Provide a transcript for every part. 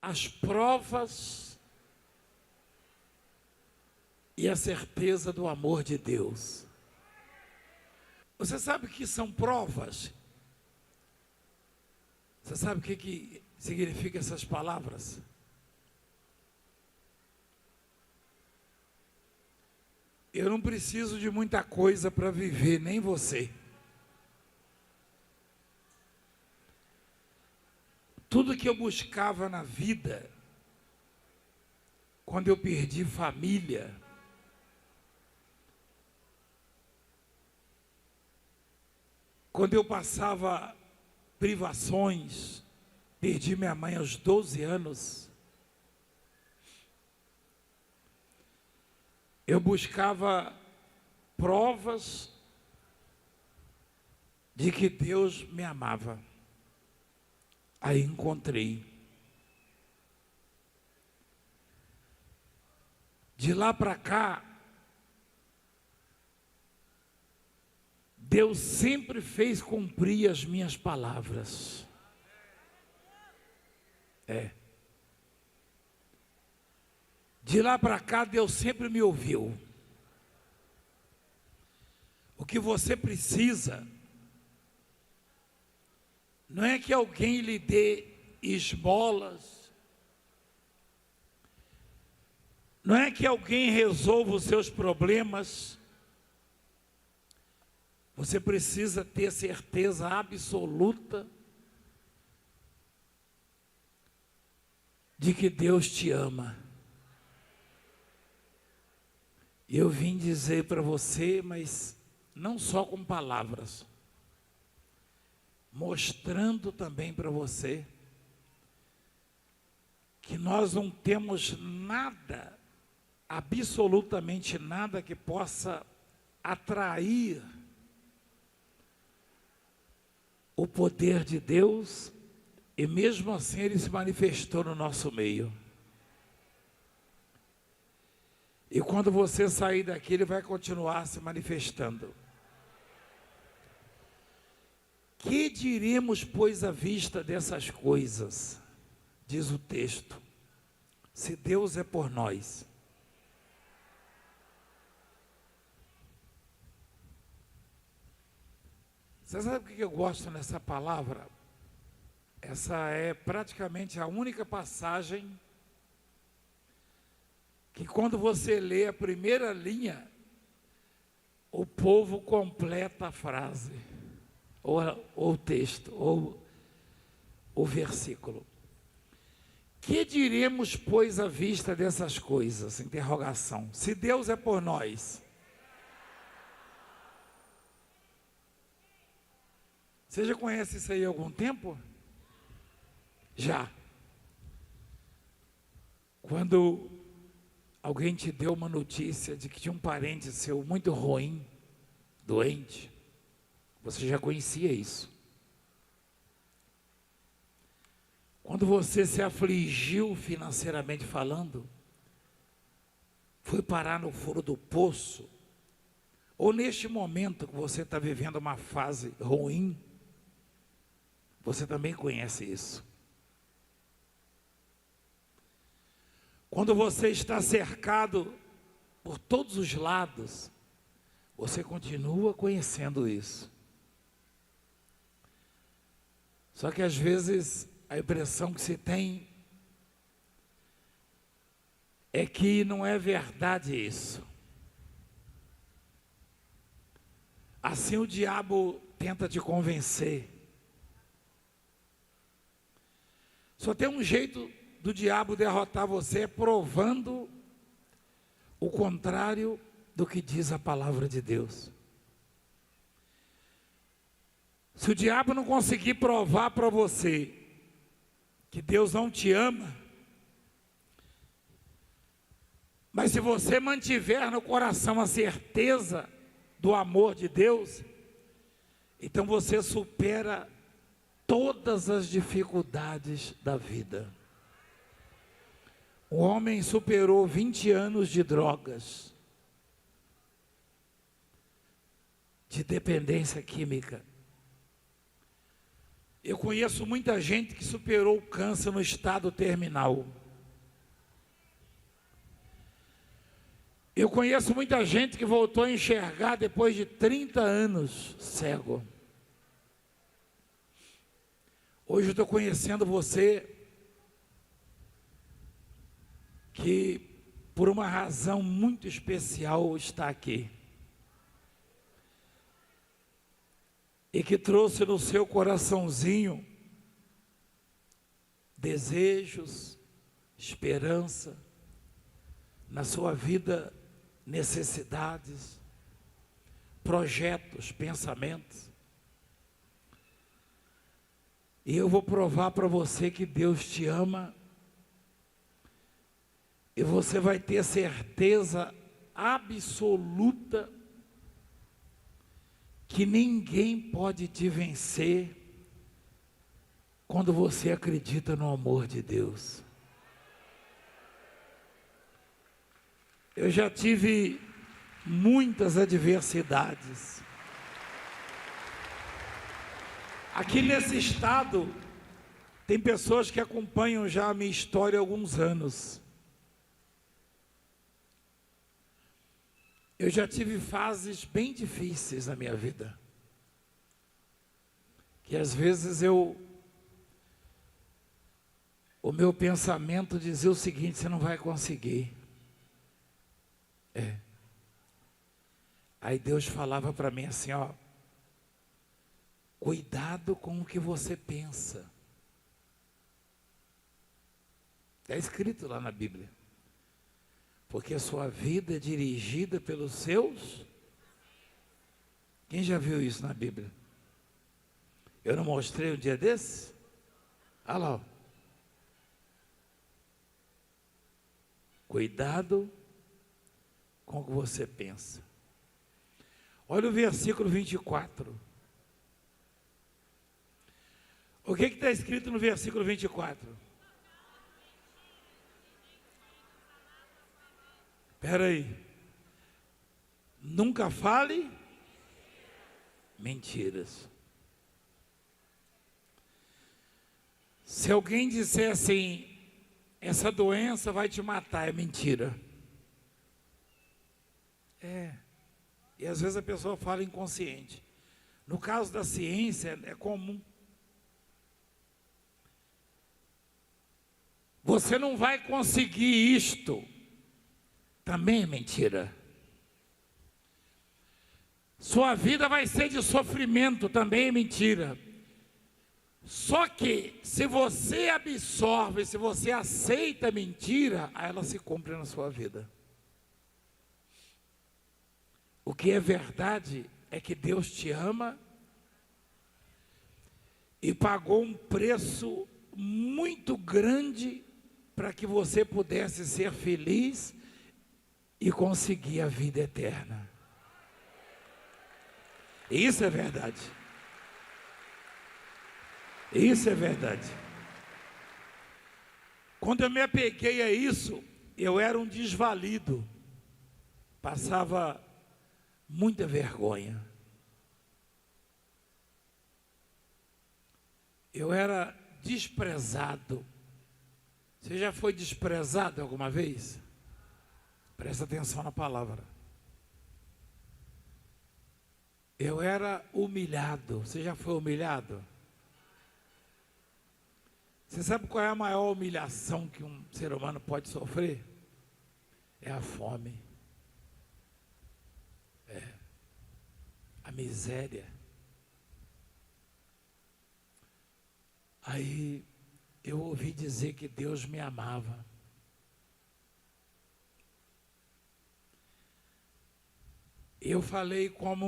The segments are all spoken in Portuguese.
as provas e a certeza do amor de Deus. Você sabe o que são provas? Você sabe o que significa essas palavras? Eu não preciso de muita coisa para viver, nem você. Tudo que eu buscava na vida, quando eu perdi família, quando eu passava privações, perdi minha mãe aos 12 anos, eu buscava provas de que Deus me amava. Aí encontrei. De lá para cá, Deus sempre fez cumprir as minhas palavras. De lá para cá, Deus sempre me ouviu. O que você precisa não é que alguém lhe dê esmolas, não é que alguém resolva os seus problemas. Você precisa ter certeza absoluta de que Deus te ama. E eu vim dizer para você, mas não só com palavras, mostrando também para você que nós não temos nada, absolutamente nada que possa atrair o poder de Deus, e mesmo assim Ele se manifestou no nosso meio. E quando você sair daqui, Ele vai continuar se manifestando. Que diremos, pois, à vista dessas coisas? Diz o texto. Se Deus é por nós. Você sabe o que eu gosto nessa palavra? Essa é praticamente a única passagem que, quando você lê a primeira linha, o povo completa a frase, ou o texto, ou o versículo. Que diremos, pois, à vista dessas coisas? Interrogação. Se Deus é por nós. Você já conhece isso aí há algum tempo? Já. Quando alguém te deu uma notícia de que tinha um parente seu muito ruim, doente, você já conhecia isso. Quando você se afligiu financeiramente falando, foi parar no fundo do poço, ou neste momento que você está vivendo uma fase ruim, você também conhece isso. Quando você está cercado por todos os lados, você continua conhecendo isso. Só que às vezes a impressão que se tem é que não é verdade isso. Assim o diabo tenta te convencer. Só tem um jeito do diabo derrotar você, provando o contrário do que diz a palavra de Deus. Se o diabo não conseguir provar para você que Deus não te ama, mas se você mantiver no coração a certeza do amor de Deus, então você supera todas as dificuldades da vida. O homem superou 20 anos de drogas, de dependência química. Eu conheço muita gente que superou o câncer no estado terminal. Eu conheço muita gente que voltou a enxergar depois de 30 anos cego. Hoje eu estou conhecendo você que, por uma razão muito especial, está aqui. E que trouxe no seu coraçãozinho desejos, esperança, na sua vida necessidades, projetos, pensamentos. E eu vou provar para você que Deus te ama, e você vai ter certeza absoluta que ninguém pode te vencer quando você acredita no amor de Deus. Eu já tive muitas adversidades. Aqui nesse estado, tem pessoas que acompanham já a minha história há alguns anos. Eu já tive fases bem difíceis na minha vida. Que às vezes o meu pensamento dizia o seguinte: você não vai conseguir. Aí Deus falava para mim assim, ó, cuidado com o que você pensa. Está escrito lá na Bíblia. Porque a sua vida é dirigida pelos seus. Quem já viu isso na Bíblia? Eu não mostrei um dia desse? Olha lá. Ó. Cuidado com o que você pensa. Olha o versículo 24. O que está escrito no versículo 24? Espera aí. Nunca fale mentiras. Se alguém disser assim, essa doença vai te matar, é mentira. E às vezes a pessoa fala inconsciente. No caso da ciência, é comum. Você não vai conseguir isto. Também é mentira. Sua vida vai ser de sofrimento, também é mentira. Só que, se você absorve, se você aceita a mentira, aí ela se cumpre na sua vida. O que é verdade é que Deus te ama e pagou um preço muito grande para que você pudesse ser feliz e conseguir a vida eterna. Isso é verdade. Isso é verdade. Quando eu me apeguei a isso, eu era um desvalido. Passava muita vergonha. Eu era desprezado. Você já foi desprezado alguma vez? Presta atenção na palavra. Eu era humilhado. Você já foi humilhado? Você sabe qual é a maior humilhação que um ser humano pode sofrer? É a fome. A miséria. Aí eu ouvi dizer que Deus me amava. Eu falei como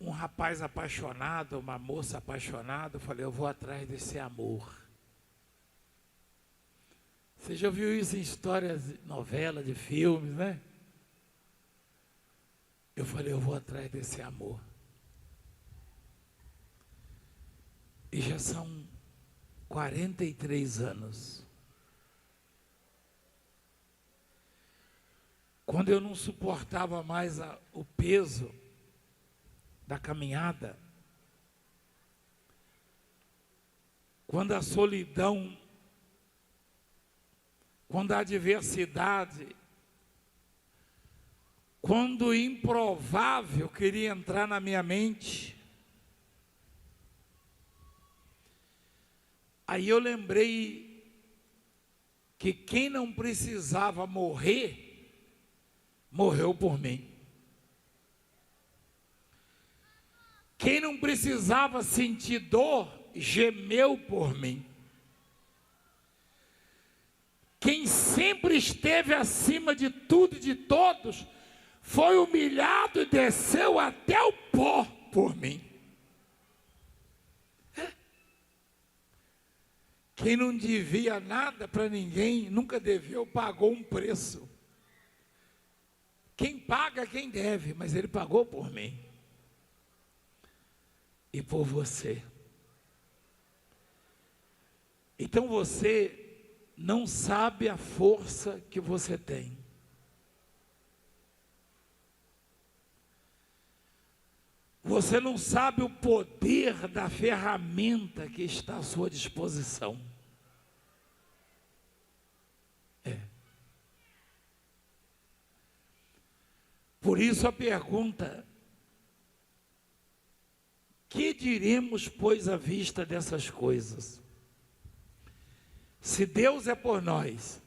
um rapaz apaixonado, uma moça apaixonada. Eu falei, eu vou atrás desse amor. Você já viu isso em histórias, novelas, de filmes, né? Eu falei, eu vou atrás desse amor. E já são 43 anos. Quando eu não suportava mais o peso da caminhada, quando a solidão, quando a adversidade, quando o improvável queria entrar na minha mente, aí eu lembrei que quem não precisava morrer, morreu por mim. Quem não precisava sentir dor, gemeu por mim. Quem sempre esteve acima de tudo e de todos, foi humilhado e desceu até o pó por mim. Quem não devia nada para ninguém, nunca deveu, pagou um preço. Quem paga, quem deve, mas ele pagou por mim. E por você. Então você não sabe a força que você tem. Você não sabe o poder da ferramenta que está à sua disposição. Por isso a pergunta: que diremos, pois, à vista dessas coisas? Se Deus é por nós,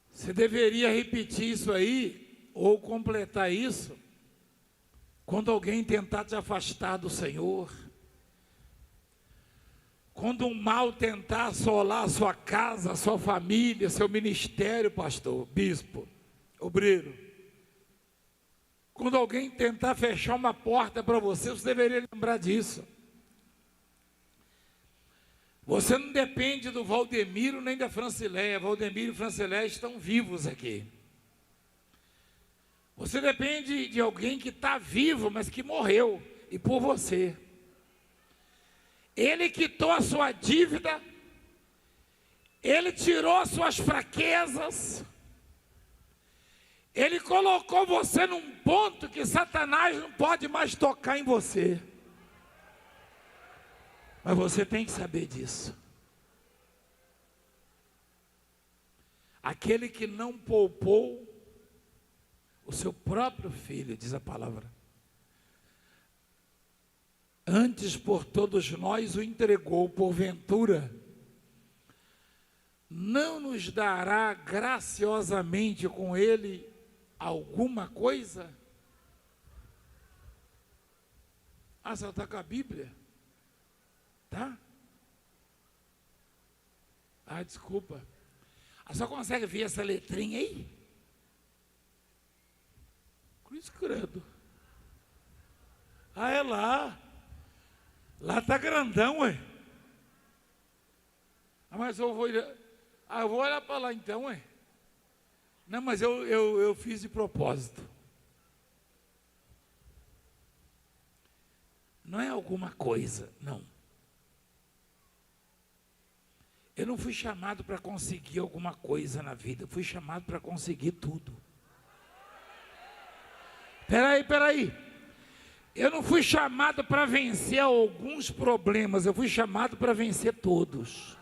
você deveria repetir isso aí, ou completar isso, quando alguém tentar te afastar do Senhor, quando um mal tentar assolar a sua casa, a sua família, seu ministério, pastor, bispo, obreiro. Quando alguém tentar fechar uma porta para você, você deveria lembrar disso. Você não depende do Valdemiro nem da Francileia. Valdemiro e Francileia estão vivos aqui. Você depende de alguém que está vivo, mas que morreu, e por você. Ele quitou a sua dívida, Ele tirou as suas fraquezas, Ele colocou você num ponto que Satanás não pode mais tocar em você. Mas você tem que saber disso. Aquele que não poupou o seu próprio filho, diz a palavra, antes por todos nós o entregou, porventura não nos dará graciosamente com ele alguma coisa? Ah, você está com a Bíblia? Tá? Ah, desculpa. A senhora consegue ver essa letrinha aí? Cruz credo. Ah, é lá. Lá está grandão, ué. Ah, mas eu vou olhar para lá então, ué. Não, mas eu fiz de propósito. Não é alguma coisa, não. Eu não fui chamado para conseguir alguma coisa na vida, eu fui chamado para conseguir tudo. Peraí. Eu não fui chamado para vencer alguns problemas, eu fui chamado para vencer todos.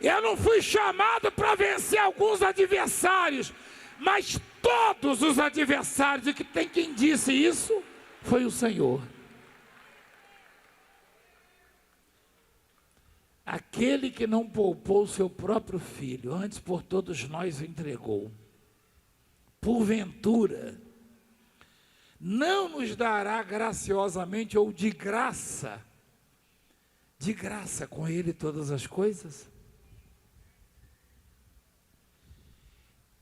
Eu não fui chamado para vencer alguns adversários, mas todos os adversários, e que tem quem disse isso, foi o Senhor. Aquele que não poupou o seu próprio filho, antes por todos nós o entregou, porventura não nos dará graciosamente ou de graça com ele todas as coisas?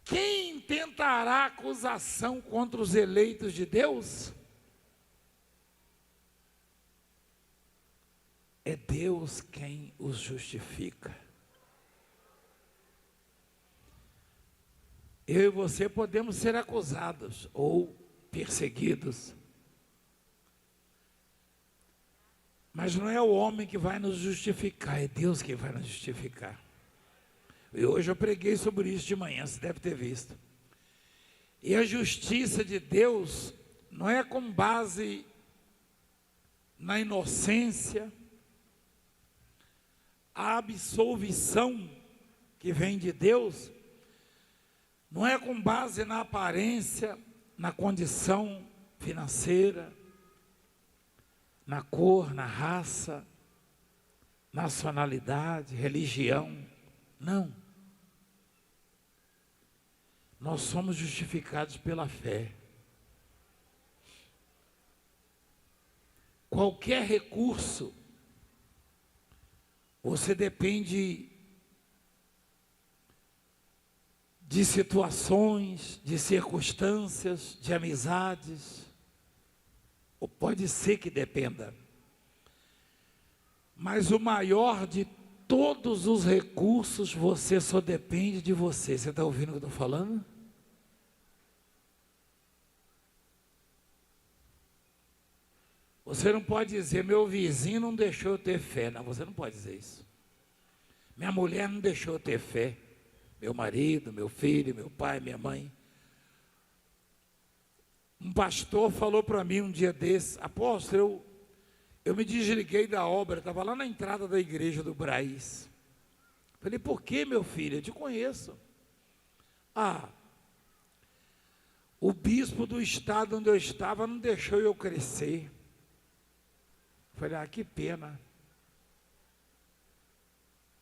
Quem tentará acusação contra os eleitos de Deus? É Deus quem os justifica. Eu e você podemos ser acusados ou perseguidos, mas não é o homem que vai nos justificar, é Deus que vai nos justificar. E hoje eu preguei sobre isso de manhã, você deve ter visto. E a justiça de Deus não é com base na inocência, a absolvição que vem de Deus, não é com base na aparência, na condição financeira, na cor, na raça, nacionalidade, religião. Não. Nós somos justificados pela fé. Qualquer recurso, você depende de situações, de circunstâncias, de amizades, ou pode ser que dependa. Mas o maior de todos os recursos, você só depende de você. Você está ouvindo o que eu estou falando? Você não pode dizer, meu vizinho não deixou eu ter fé. Não, você não pode dizer isso. Minha mulher não deixou eu ter fé. Meu marido, meu filho, meu pai, minha mãe. Um pastor falou para mim um dia desses, apóstolo, eu me desliguei da obra, estava lá na entrada da igreja do Brás. Falei, por que, meu filho? Eu te conheço. O bispo do estado onde eu estava não deixou eu crescer. Falei, que pena.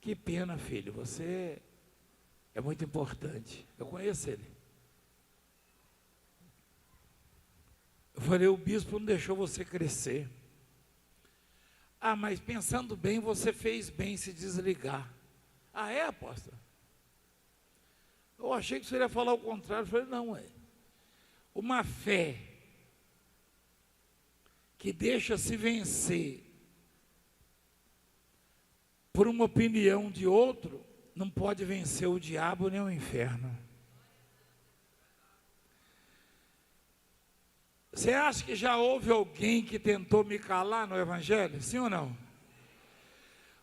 Que pena, filho, você é muito importante. Eu conheço ele. Eu falei, o bispo não deixou você crescer. Mas pensando bem, você fez bem se desligar. É, apóstolo? Eu achei que você ia falar o contrário. Eu falei, não, uma fé que deixa-se vencer por uma opinião de outro, não pode vencer o diabo nem o inferno. Você acha que já houve alguém que tentou me calar no evangelho? Sim ou não?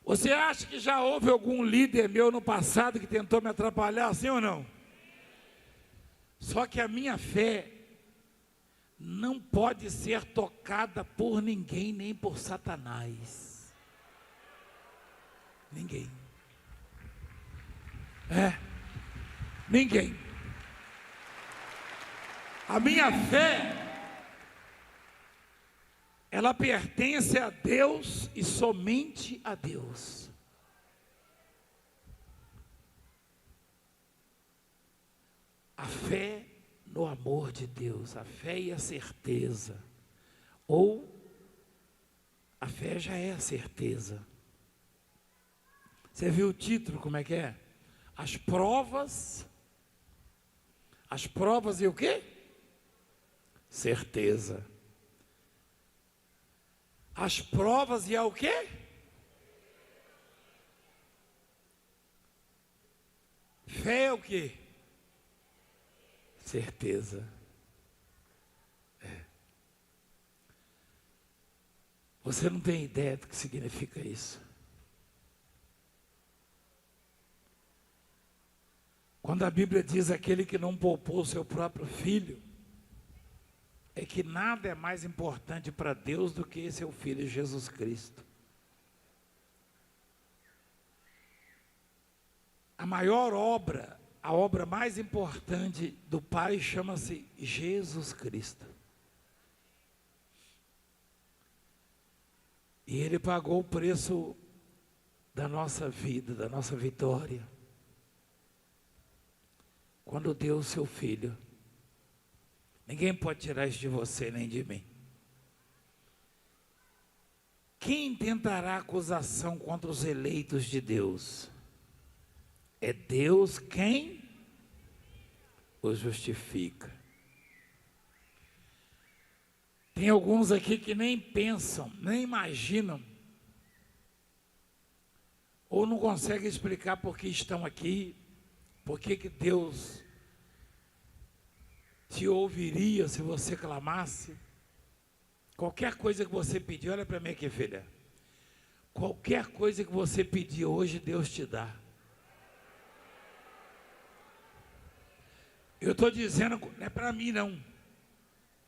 Você acha que já houve algum líder meu no passado que tentou me atrapalhar? Sim ou não? Só que a minha fé não pode ser tocada por ninguém, nem por Satanás. Ninguém. Ninguém. A minha fé, ela pertence a Deus e somente a Deus. A fé no amor de Deus, a fé e a certeza, ou a fé já é a certeza. Você viu o título, como é que é? As provas e o quê? Certeza. As provas e a o quê? Fé é o quê? Certeza. Você não tem ideia do que significa isso. Quando a Bíblia diz aquele que não poupou o seu próprio filho, é que nada é mais importante para Deus do que seu filho Jesus Cristo. A maior obra, a obra mais importante do Pai chama-se Jesus Cristo. E Ele pagou o preço da nossa vida, da nossa vitória, quando deu o seu Filho. Ninguém pode tirar isso de você, nem de mim. Quem tentará acusação contra os eleitos de Deus? É Deus quem os justifica. Tem alguns aqui que nem pensam, nem imaginam, ou não conseguem explicar por que estão aqui, por que Deus te ouviria se você clamasse. Qualquer coisa que você pedir, olha para mim aqui, filha. Qualquer coisa que você pedir hoje, Deus te dá. Eu estou dizendo, não é para mim não.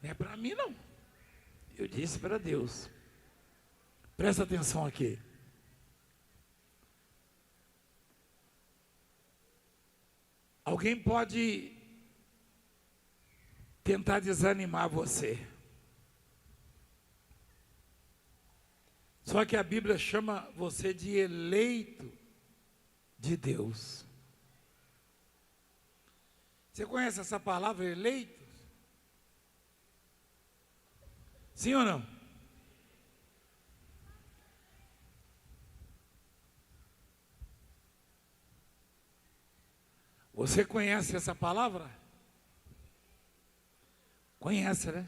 Não é para mim não. Eu disse para Deus. Presta atenção aqui. Alguém pode tentar desanimar você. Só que a Bíblia chama você de eleito de Deus. Você conhece essa palavra, eleito? Sim ou não? Você conhece essa palavra? Conhece, né?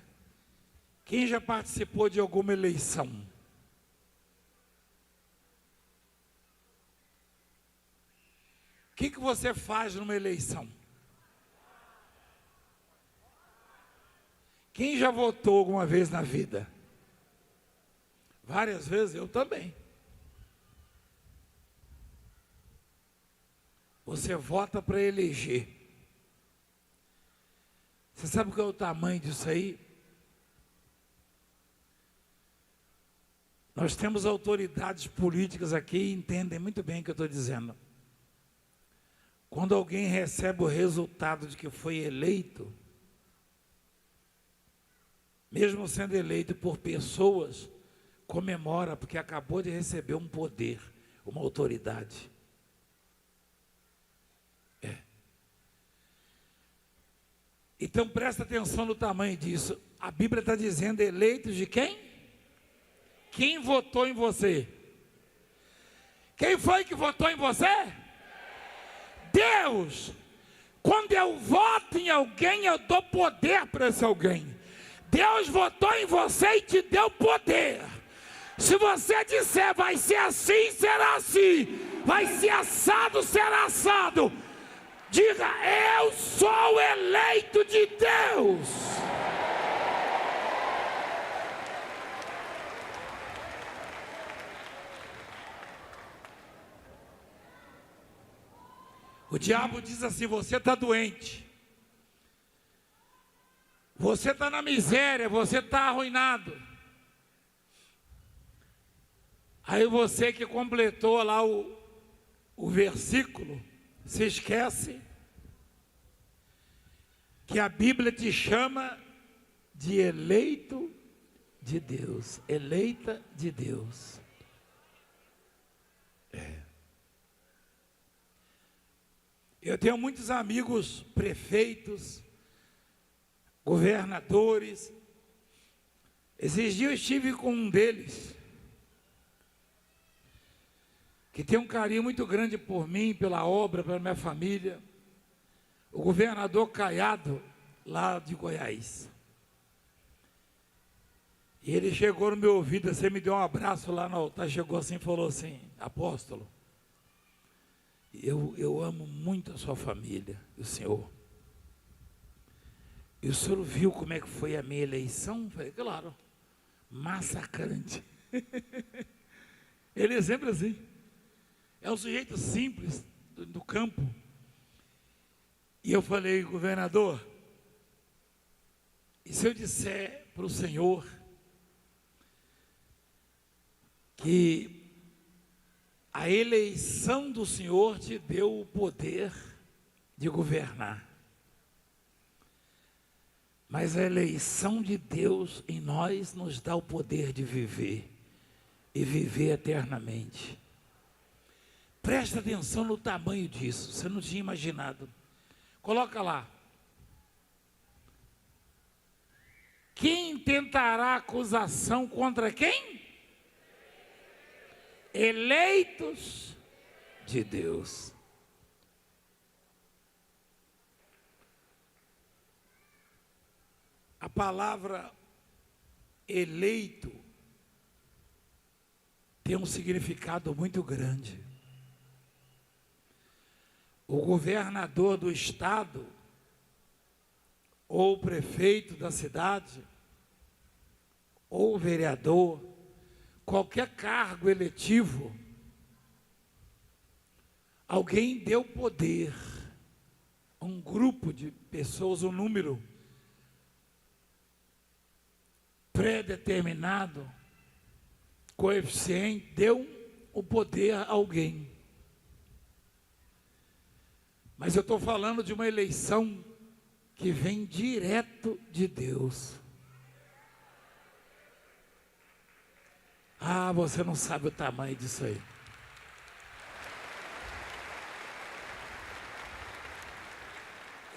Quem já participou de alguma eleição? O que você faz numa eleição? Quem já votou alguma vez na vida? Várias vezes, eu também. Você vota para eleger. Você sabe qual é o tamanho disso aí? Nós temos autoridades políticas aqui e entendem muito bem o que eu estou dizendo. Quando alguém recebe o resultado de que foi eleito, mesmo sendo eleito por pessoas, comemora porque acabou de receber um poder, uma autoridade. Então presta atenção no tamanho disso. A Bíblia está dizendo eleitos de quem? Quem votou em você? Quem foi que votou em você? Deus. Quando eu voto em alguém, eu dou poder para esse alguém. Deus votou em você e te deu poder. Se você disser vai ser assim, será assim. Vai ser assado, será assado. Diga, eu sou eleito de Deus. O diabo diz assim, você está doente. Você está na miséria, você está arruinado. Aí você que completou lá o versículo, se esquece que a Bíblia te chama de eleito de Deus, eleita de Deus. Eu tenho muitos amigos prefeitos, governadores. Esses dias eu estive com um deles, que tem um carinho muito grande por mim, pela obra, pela minha família, o governador Caiado, lá de Goiás. E ele chegou no meu ouvido, você me deu um abraço lá no altar, chegou assim e falou assim, apóstolo, eu amo muito a sua família, o senhor. E o senhor viu como é que foi a minha eleição? Eu falei, claro, massacrante. Ele é sempre assim. É um sujeito simples, do campo. E eu falei, governador, e se eu disser para o senhor que a eleição do senhor te deu o poder de governar, mas a eleição de Deus em nós nos dá o poder de viver, e viver eternamente. Presta atenção no tamanho disso, você não tinha imaginado. Coloca lá. Quem tentará acusação contra quem? Eleitos de Deus. A palavra eleito tem um significado muito grande. O governador do estado, ou o prefeito da cidade, ou o vereador, qualquer cargo eletivo, alguém deu poder a um grupo de pessoas, um número pré-determinado, coeficiente, deu o poder a alguém. Mas eu estou falando de uma eleição que vem direto de Deus. Ah, você não sabe o tamanho disso aí.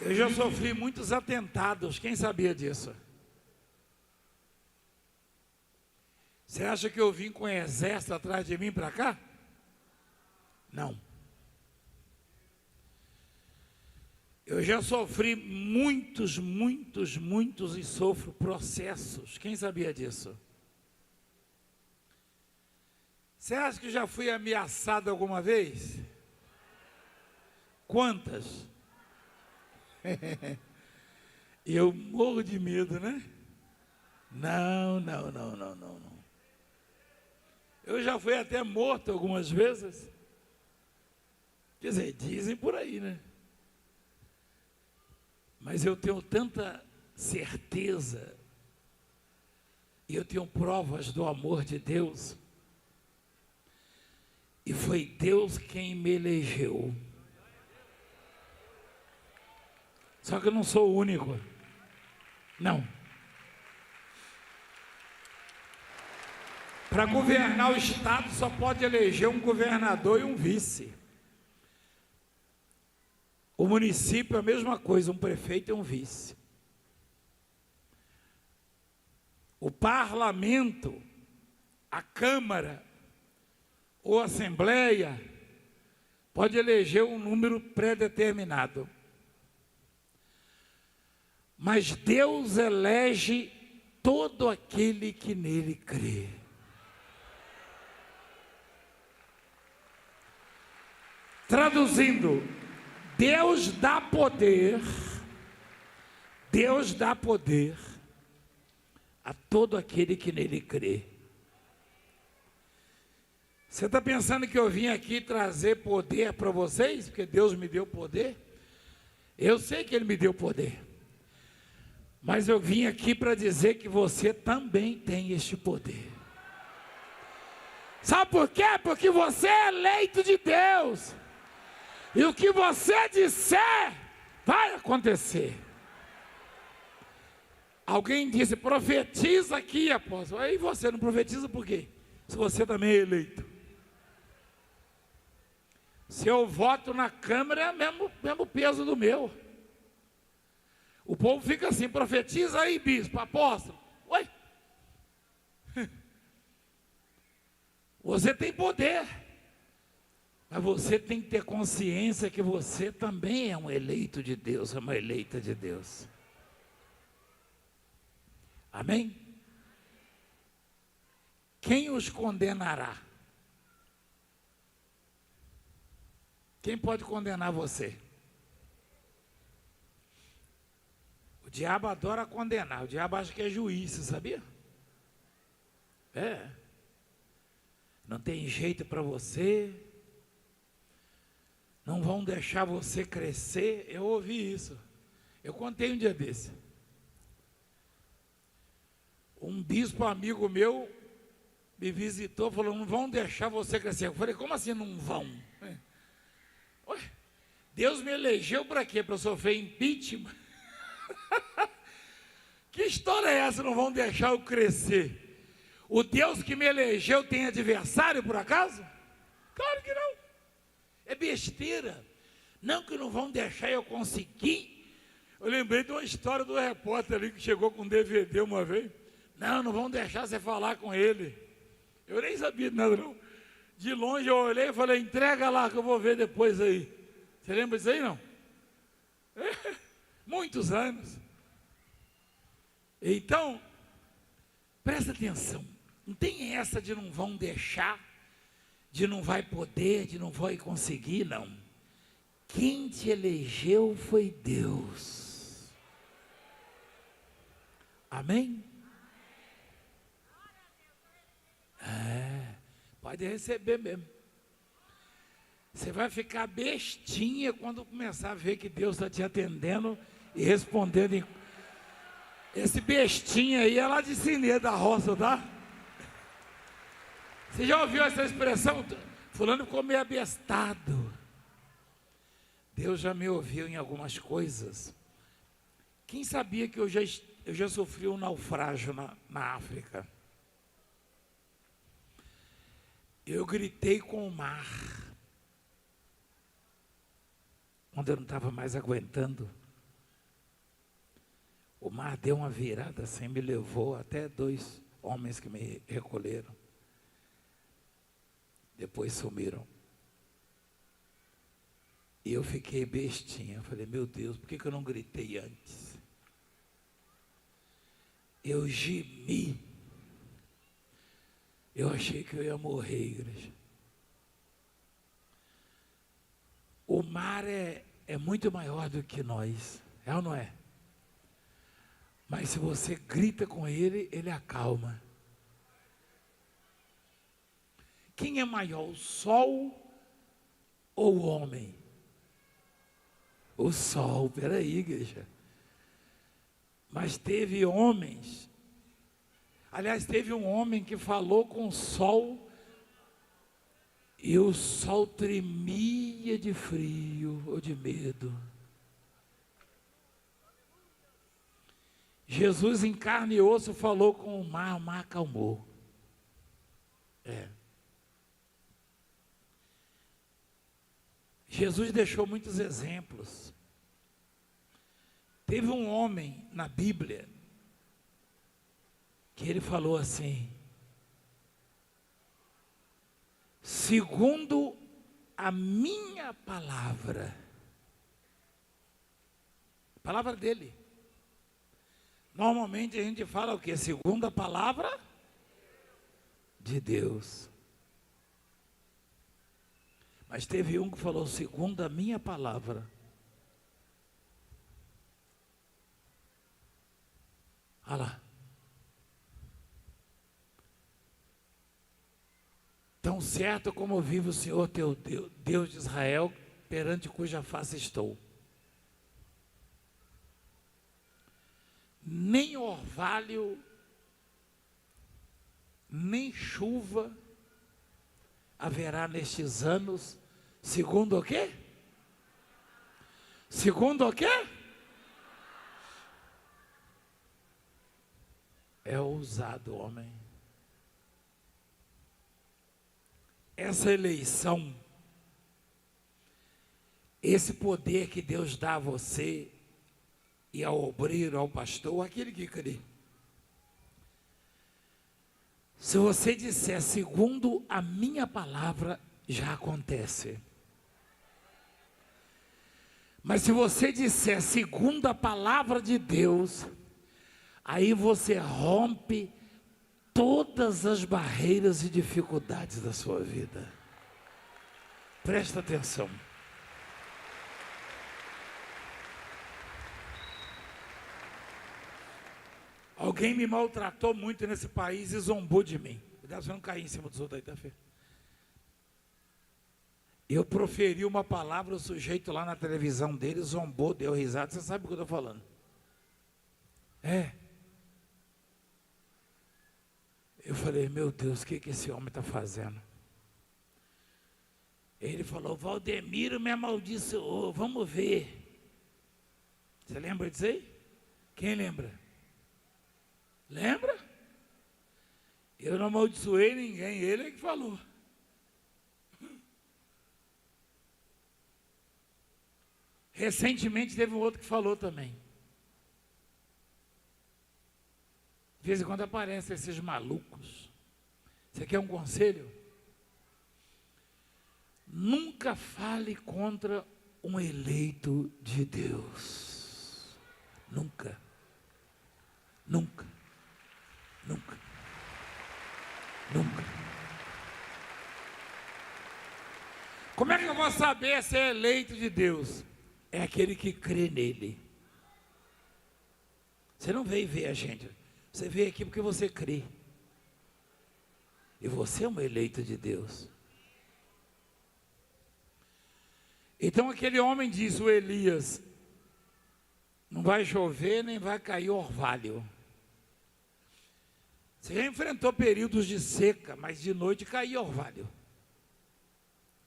Eu já sofri muitos atentados, quem sabia disso? Você acha que eu vim com um exército atrás de mim para cá? Não. Eu já sofri muitos e sofro processos. Quem sabia disso? Você acha que já fui ameaçado alguma vez? Quantas? Eu morro de medo, né? Não. Eu já fui até morto algumas vezes. Quer dizer, dizem por aí, né? Mas eu tenho tanta certeza, e eu tenho provas do amor de Deus, e foi Deus quem me elegeu. Só que eu não sou o único, não. Para governar o estado só pode eleger um governador e um vice. O município é a mesma coisa, um prefeito e um vice. O parlamento, a Câmara ou a Assembleia pode eleger um número pré-determinado. Mas Deus elege todo aquele que nele crê. Traduzindo, Deus dá poder a todo aquele que nele crê. Você está pensando que eu vim aqui trazer poder para vocês? Porque Deus me deu poder? Eu sei que Ele me deu poder. Mas eu vim aqui para dizer que você também tem este poder. Sabe por quê? Porque você é eleito de Deus. E o que você disser, vai acontecer. Alguém disse, profetiza aqui, apóstolo. Aí você não profetiza por quê? Se você também é eleito. Se eu voto na Câmara, é o mesmo peso do meu. O povo fica assim, profetiza aí, bispo, apóstolo. Oi? Você tem poder. Mas você tem que ter consciência que você também é um eleito de Deus, é uma eleita de Deus. Amém? Quem os condenará? Quem pode condenar você? O diabo adora condenar, o diabo acha que é juiz, você sabia? É. Não tem jeito para você. Não vão deixar você crescer. Eu ouvi isso. Eu contei um dia desse. Um bispo amigo meu me visitou, falou, não vão deixar você crescer. Eu falei, como assim não vão? Ué, Deus me elegeu para quê? Para eu sofrer impeachment? Que história é essa? Não vão deixar eu crescer? O Deus que me elegeu tem adversário por acaso? Claro que não. É besteira. Não que não vão deixar eu conseguir. Eu lembrei de uma história do repórter ali que chegou com um DVD uma vez. Não vão deixar você falar com ele. Eu nem sabia de nada não. De longe eu olhei e falei, entrega lá que eu vou ver depois aí. Você lembra disso aí não? Muitos anos. Então, presta atenção. Não tem essa de não vão deixar, de não vai poder, de não vai conseguir, não. Quem te elegeu foi Deus. Amém? Pode receber mesmo. Você vai ficar bestinha quando começar a ver que Deus está te atendendo e respondendo. Esse bestinha aí é lá de Sinê da roça, tá? Você já ouviu essa expressão? Fulano ficou meio abestado. Deus já me ouviu em algumas coisas. Quem sabia que eu já sofri um naufrágio na África? Eu gritei com o mar, quando eu não estava mais aguentando. O mar deu uma virada assim, me levou até 2 homens que me recolheram. Depois sumiram. E eu fiquei bestinha. Eu falei, meu Deus, por que eu não gritei antes? Eu gemi. Eu achei que eu ia morrer, igreja. O mar é muito maior do que nós, é ou não é? Mas se você grita com ele, ele acalma. Quem é maior, o sol ou o homem? O sol, peraí, igreja. Mas teve homens, aliás, teve um homem que falou com o sol, e o sol tremia de frio ou de medo. Jesus em carne e osso falou com o mar acalmou. Jesus deixou muitos exemplos. Teve um homem na Bíblia que ele falou assim: segundo a minha palavra, a palavra dele. Normalmente a gente fala o quê? Segundo a palavra de Deus. Mas teve um que falou, segundo a minha palavra. Olha lá. Tão certo como vive o Senhor teu Deus, Deus de Israel, perante cuja face estou. Nem orvalho, nem chuva haverá nestes anos, segundo o quê? Segundo o quê? É ousado, homem. Essa eleição, esse poder que Deus dá a você e ao obreiro, ao pastor, aquele que crê. Se você disser segundo a minha palavra, já acontece. Mas se você disser segundo a palavra de Deus, aí você rompe todas as barreiras e dificuldades da sua vida. Presta atenção. Alguém me maltratou muito nesse país e zombou de mim. Cuidado, você não cair em cima dos outros aí, tá, Fê? Eu proferi uma palavra, o sujeito lá na televisão dele zombou, deu risada. Você sabe o que eu estou falando? Eu falei, meu Deus, o que esse homem está fazendo? Ele falou, Valdemiro me amaldiçoou, vamos ver. Você lembra disso aí? Quem lembra? Lembra? Eu não amaldiçoei ninguém, ele é que falou. Recentemente teve um outro que falou também. De vez em quando aparecem esses malucos. Você quer um conselho? Nunca fale contra um eleito de Deus. Nunca. Nunca. Nunca. Nunca. Como é que eu vou saber se é eleito de Deus? É aquele que crê nele. Você não veio ver a gente. Você veio aqui porque você crê. E você é um eleito de Deus. Então aquele homem disse, o Elias, não vai chover nem vai cair orvalho. Você já enfrentou períodos de seca, mas de noite caía orvalho.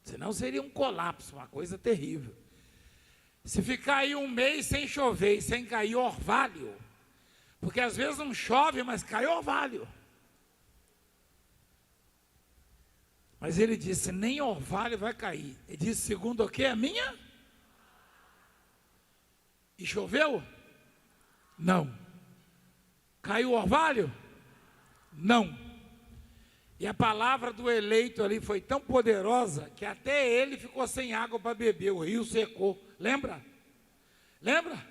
Senão seria um colapso, uma coisa terrível. Se ficar aí um mês sem chover e sem cair orvalho, porque às vezes não chove, mas cai orvalho. Mas ele disse, nem orvalho vai cair. Ele disse, segundo o que? A minha? E choveu? Não. Caiu orvalho? Não. E a palavra do eleito ali foi tão poderosa que até ele ficou sem água para beber, o rio secou. Lembra? Lembra?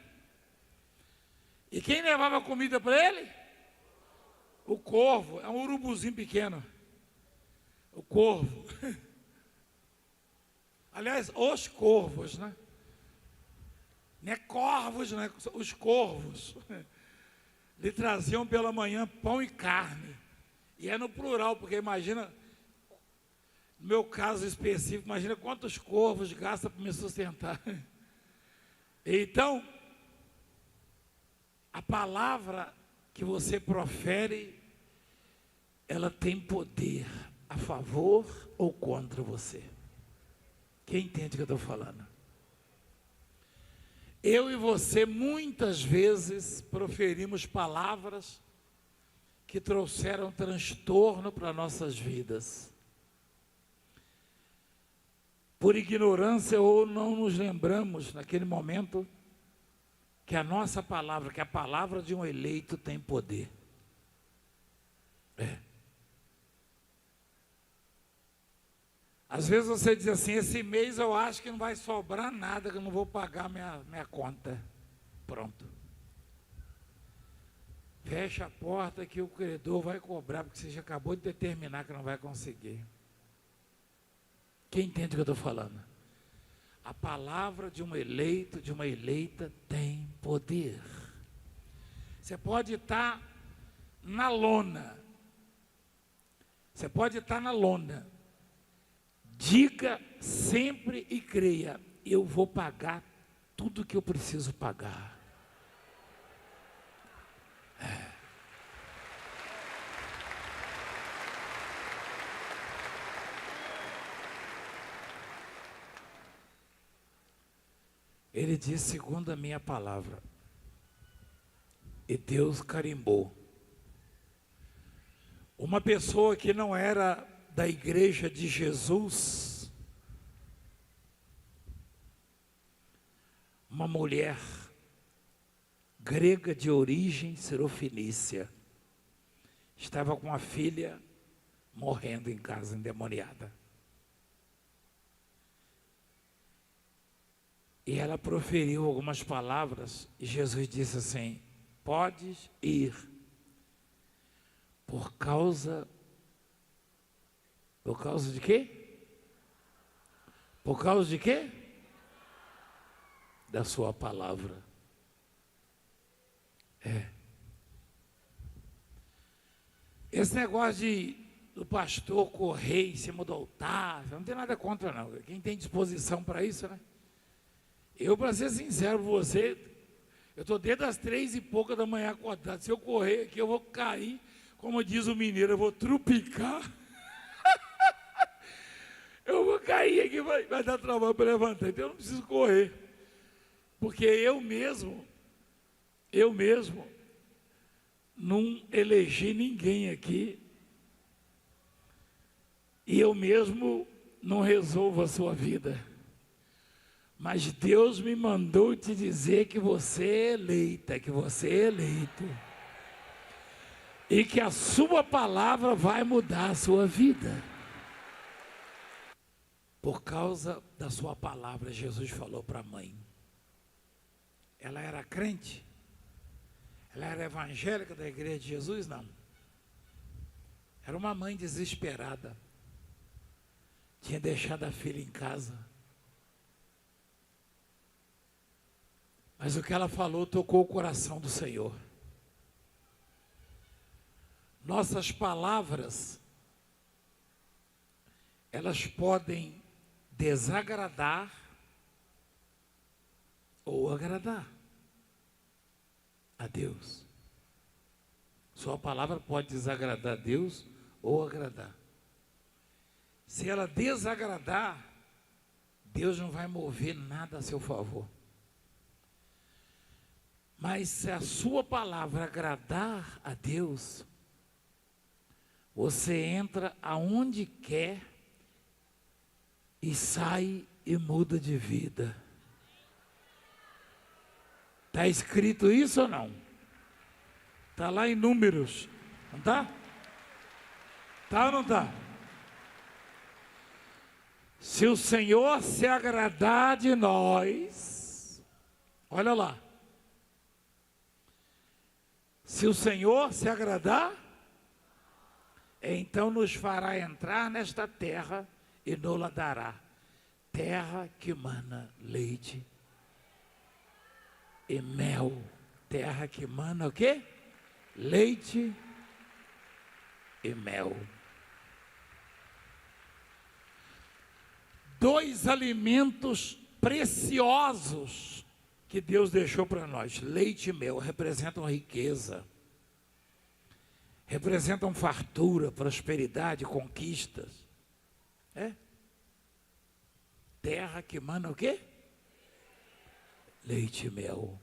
E quem levava comida para ele? O corvo, é um urubuzinho pequeno. O corvo. Aliás, os corvos, né? Não é corvos, né? Os corvos. Lhe traziam pela manhã pão e carne. E é no plural, porque imagina, no meu caso específico, imagina quantos corvos gasta para me sustentar. Então, a palavra que você profere, ela tem poder a favor ou contra você. Quem entende o que eu estou falando? Eu e você muitas vezes proferimos palavras que trouxeram transtorno para nossas vidas. Por ignorância ou não nos lembramos naquele momento que a nossa palavra, que a palavra de um eleito tem poder. Às vezes você diz assim, esse mês eu acho que não vai sobrar nada, que eu não vou pagar minha conta. Pronto. Fecha a porta que o credor vai cobrar, porque você já acabou de determinar que não vai conseguir. Quem entende o que eu estou falando? A palavra de um eleito, de uma eleita, tem poder. Você pode estar na lona. Você pode estar na lona. Diga sempre e creia, eu vou pagar tudo que eu preciso pagar. Ele diz, segundo a minha palavra, e Deus carimbou. Uma pessoa que não era da igreja de Jesus, uma mulher grega de origem sirofenícia, estava com a filha morrendo em casa, endemoniada. E ela proferiu algumas palavras e Jesus disse assim, podes ir, por causa de quê? Por causa de quê? Da sua palavra. Esse negócio do pastor correr em cima do altar, não tem nada contra não. Quem tem disposição para isso, né? Eu, para ser sincero com você, eu estou desde as 3h pouca da manhã acordado. Se eu correr aqui, eu vou cair, como diz o mineiro, eu vou trupicar. Eu vou cair aqui, vai dar trabalho para levantar. Então eu não preciso correr. Porque eu mesmo, não elegi ninguém aqui. E eu mesmo não resolvo a sua vida. Mas Deus me mandou te dizer que você é eleita, que você é eleito. E que a sua palavra vai mudar a sua vida. Por causa da sua palavra, Jesus falou para a mãe. Ela era crente? Ela era evangélica da igreja de Jesus? Não. Era uma mãe desesperada. Tinha deixado a filha em casa. Mas o que ela falou tocou o coração do Senhor. Nossas palavras, elas podem desagradar ou agradar a Deus. Sua palavra pode desagradar a Deus ou agradar. Se ela desagradar, Deus não vai mover nada a seu favor. Mas se a sua palavra agradar a Deus, você entra aonde quer e sai e muda de vida. Está escrito isso ou não? Está lá em Números, não está? Está ou não está? Se o Senhor se agradar de nós, olha lá. Se o Senhor se agradar, então nos fará entrar nesta terra e nos dará. Terra que mana leite e mel. Terra que mana o quê? Leite e mel. Dois alimentos preciosos que Deus deixou para nós. Leite e mel representam riqueza, representam fartura, prosperidade, conquistas. Terra que mana o quê? Leite e mel.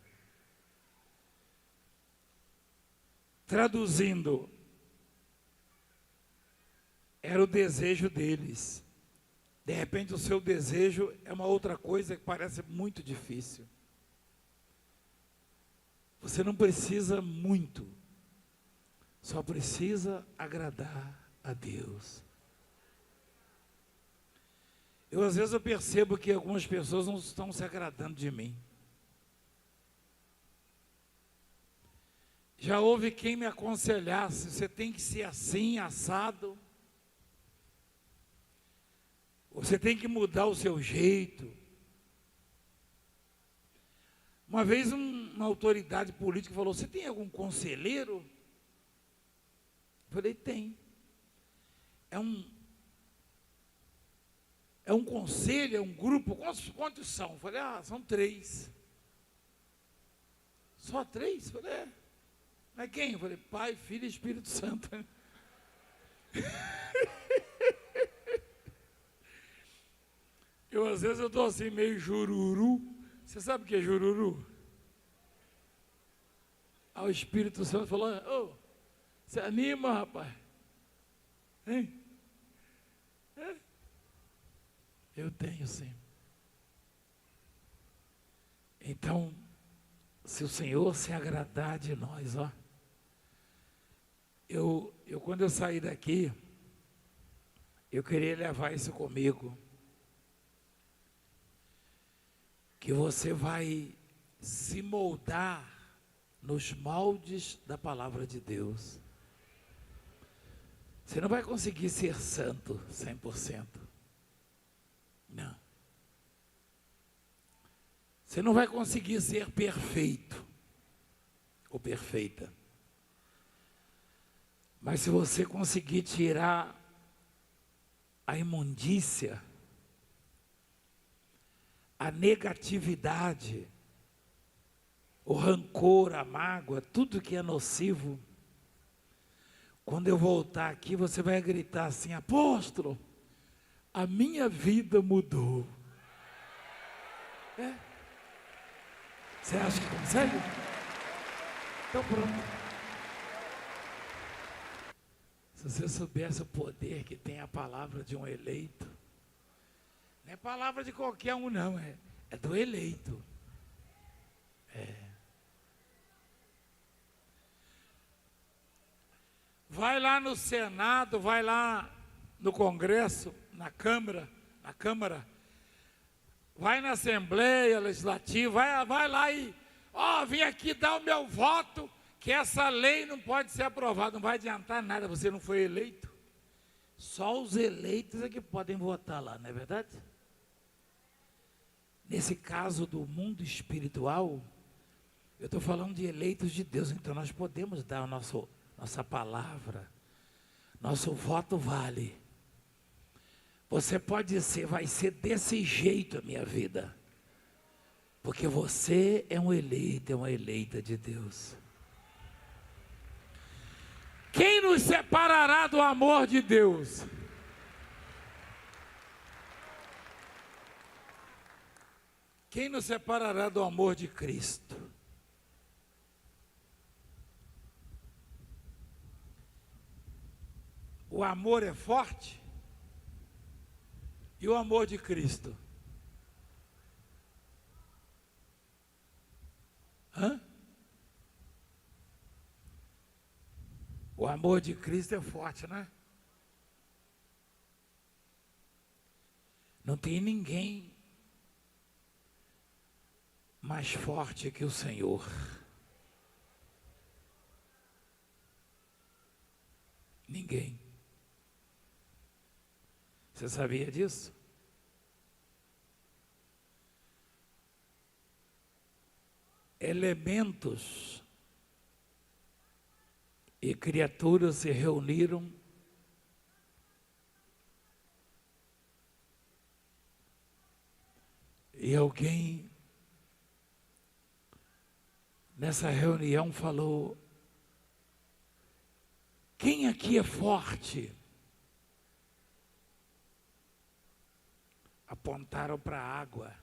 Traduzindo, era o desejo deles. De repente o seu desejo é uma outra coisa que parece muito difícil. Você não precisa muito, só precisa agradar a Deus. Às vezes eu percebo que algumas pessoas não estão se agradando de mim. Já houve quem me aconselhasse, você tem que ser assim, assado. Você tem que mudar o seu jeito. Uma vez uma autoridade política falou, você tem algum conselheiro? Eu falei, tem. É um conselho, é um grupo, quantos são? Eu falei, são 3. Só 3? Eu falei, Mas quem? Eu falei, Pai, Filho e Espírito Santo. Às vezes eu estou assim, meio jururu. Você sabe o que é jururu? O Espírito Santo falou, você anima, rapaz? Hein? Eu tenho sim. Então, se o Senhor se agradar de nós, quando eu saí daqui, eu queria levar isso comigo. Que você vai se moldar nos moldes da palavra de Deus. Você não vai conseguir ser santo 100%. Não. Você não vai conseguir ser perfeito ou perfeita. Mas se você conseguir tirar a imundícia, a negatividade, o rancor, a mágoa, tudo que é nocivo, quando eu voltar aqui, você vai gritar assim, apóstolo, a minha vida mudou. Você acha que consegue? Então pronto. Se você soubesse o poder que tem a palavra de um eleito, não é palavra de qualquer um não, é do eleito. Vai lá no Senado, vai lá no Congresso, na Câmara, vai na Assembleia Legislativa, vai lá e, vim aqui dar o meu voto, que essa lei não pode ser aprovada, não vai adiantar nada, você não foi eleito. Só os eleitos é que podem votar lá, não é verdade? Nesse caso do mundo espiritual, eu estou falando de eleitos de Deus, então nós podemos dar a nossa palavra, nosso voto vale. Você pode dizer, vai ser desse jeito a minha vida, porque você é um eleito, é uma eleita de Deus. Quem nos separará do amor de Deus? Quem nos separará do amor de Cristo? O amor é forte? E o amor de Cristo? Hã? O amor de Cristo é forte, né? Não tem ninguém mais forte que o Senhor. Ninguém. Você sabia disso? Elementos e criaturas se reuniram e alguém nessa reunião falou: quem aqui é forte? Apontaram para a água.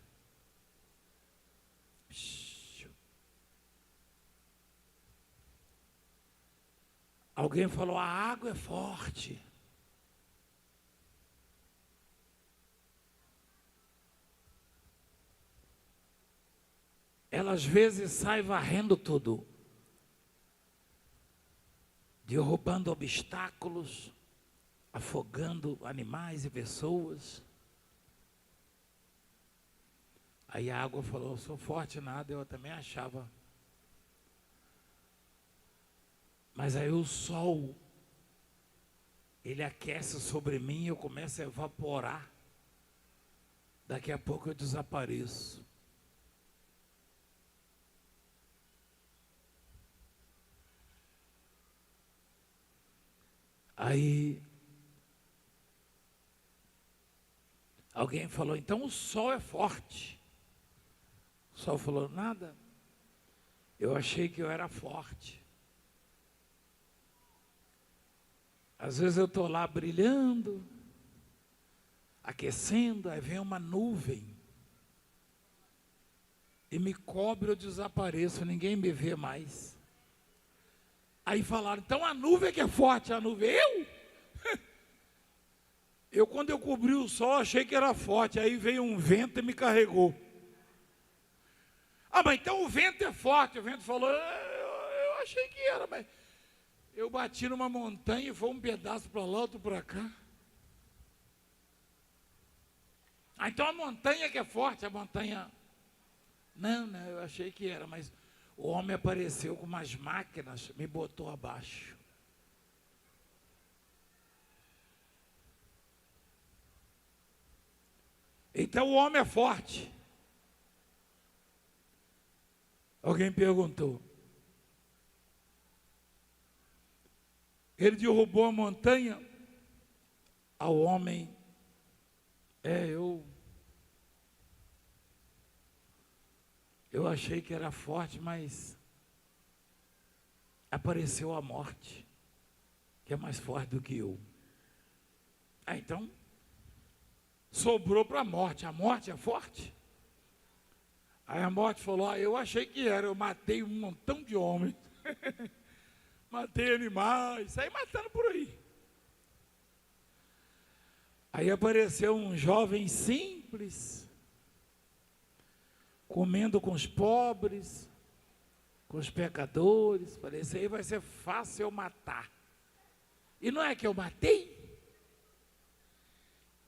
Alguém falou: a água é forte. Ela às vezes sai varrendo tudo, derrubando obstáculos, afogando animais e pessoas. Aí a água falou: eu sou forte nada, eu também achava. Mas aí o sol, ele aquece sobre mim e eu começo a evaporar. Daqui a pouco eu desapareço. Aí alguém falou: então o sol é forte. O sol falou: nada, eu achei que eu era forte. Às vezes eu estou lá brilhando, aquecendo, aí vem uma nuvem e me cobre, eu desapareço, ninguém me vê mais. Aí falaram: então a nuvem que é forte, a nuvem, eu? Eu quando eu cobri o sol achei que era forte, aí veio um vento e me carregou. Ah, mas então o vento é forte. O vento falou: eu achei que era, mas eu bati numa montanha e foi um pedaço para lá, outro para cá. Ah, então a montanha que é forte, a montanha... Não, eu achei que era, mas o homem apareceu com umas máquinas, me botou abaixo. Então o homem é forte. Alguém perguntou. Ele derrubou a montanha ao homem. Eu achei que era forte, mas apareceu a morte, que é mais forte do que eu. Ah, então sobrou para a morte é forte? Aí a morte falou: eu achei que era, eu matei um montão de homens, matei animais, saí matando por aí. Aí apareceu um jovem simples, comendo com os pobres, com os pecadores. Falei: isso aí vai ser fácil eu matar. E não é que eu matei?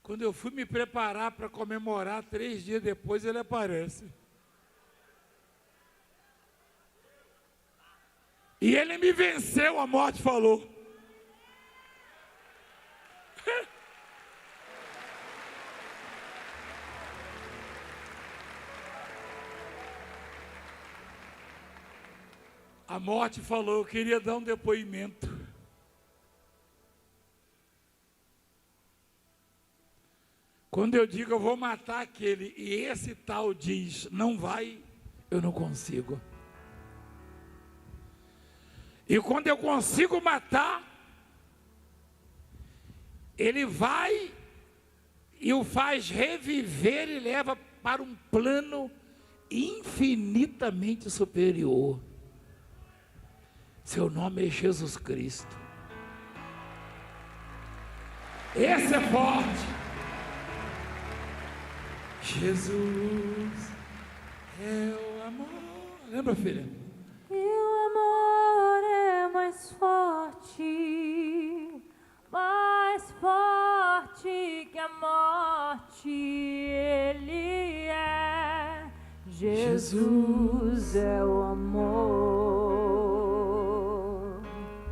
Quando eu fui me preparar para comemorar, 3 dias depois ele aparece. E ele me venceu, a morte falou. A morte falou: eu queria dar um depoimento. Quando eu digo eu vou matar aquele e esse tal diz não vai, eu não consigo. E quando eu consigo matar, Ele vai e o faz reviver e leva para um plano infinitamente superior. Seu nome é Jesus Cristo. Esse é forte. Jesus é o amor. Lembra, filha? E o amor é mais forte que a morte. Ele é. Jesus é o amor.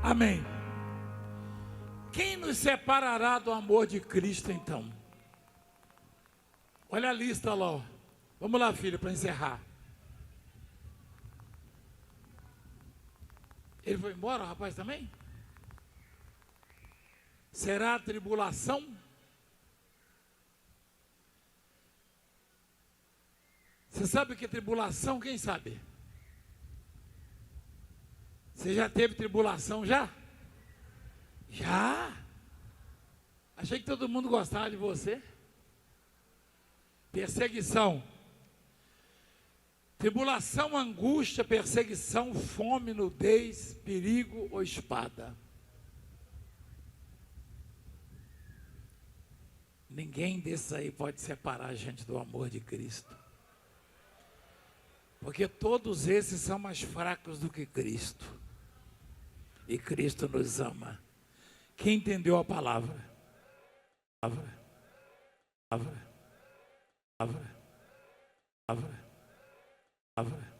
Amém. Quem nos separará do amor de Cristo, então? Olha a lista lá, ó. Vamos lá, filha, para encerrar. Ele foi embora, o rapaz também? Será a tribulação? Você sabe o que é tribulação? Quem sabe? Você já teve tribulação já? Já? Achei que todo mundo gostava de você. Perseguição. Tribulação, angústia, perseguição, fome, nudez, perigo ou espada. Ninguém desse aí pode separar a gente do amor de Cristo. Porque todos esses são mais fracos do que Cristo. E Cristo nos ama. Quem entendeu a palavra? Palavra. Palavra. Palavra. Palavra. Palavra.